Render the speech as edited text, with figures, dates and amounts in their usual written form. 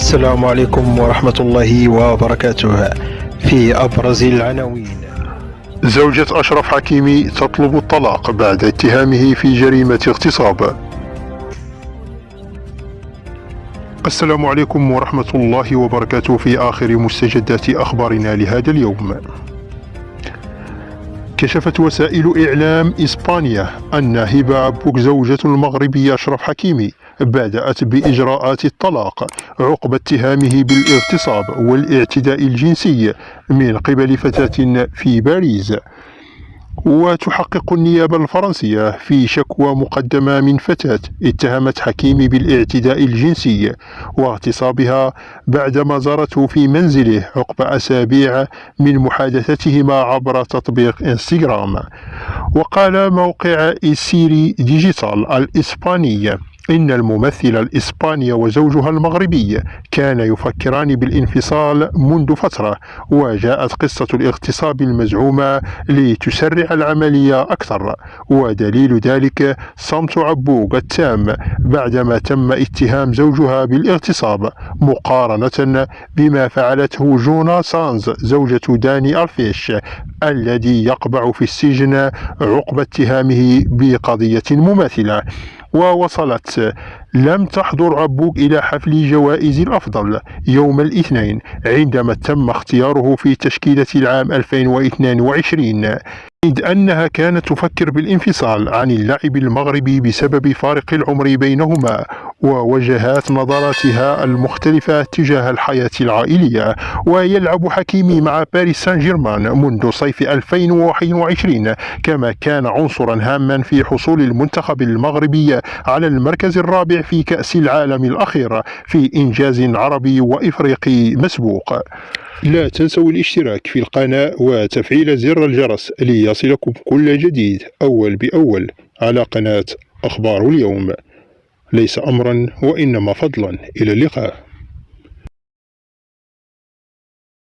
السلام عليكم ورحمة الله وبركاته. في أبرز العناوين: زوجة أشرف حكيمي تطلب الطلاق بعد اتهامه في جريمة اغتصاب. السلام عليكم ورحمة الله وبركاته. في آخر مستجدات أخبارنا لهذا اليوم، كشفت وسائل إعلام إسبانيا أن هبة عبوك زوجة المغربي أشرف حكيمي بدأت بإجراءات الطلاق عقب اتهامه بالاغتصاب والاعتداء الجنسي من قبل فتاة في باريس. وتحقق النيابة الفرنسية في شكوى مقدمة من فتاة اتهمت حكيمي بالاعتداء الجنسي واغتصابها بعدما زارته في منزله عقب أسابيع من محادثتهما عبر تطبيق انستغرام. وقال موقع السيري ديجيتال الإسباني إن الممثلة الإسبانية وزوجها المغربي كان يفكران بالانفصال منذ فترة، وجاءت قصة الاغتصاب المزعومة لتسرع العملية أكثر، ودليل ذلك صمت عبوك التام بعدما تم اتهام زوجها بالاغتصاب، مقارنة بما فعلته جونا سانز زوجة داني ألفيش الذي يقبع في السجن عقب اتهامه بقضية مماثلة. ووصلت: لم تحضر عبوك إلى حفل جوائز الأفضل يوم الاثنين عندما تم اختياره في تشكيلة العام 2022، إذ أنها كانت تفكر بالانفصال عن اللاعب المغربي بسبب فارق العمر بينهما ووجهات نظراتها المختلفة تجاه الحياة العائلية. ويلعب حكيمي مع باريس سان جيرمان منذ صيف 2021، كما كان عنصرا هاما في حصول المنتخب المغربي على المركز الرابع في كأس العالم الأخير في إنجاز عربي وإفريقي مسبوق. لا تنسوا الاشتراك في القناة وتفعيل زر الجرس ليصلكم كل جديد أول بأول على قناة أخبار اليوم. ليس أمرا وإنما فضلا. إلى اللقاء.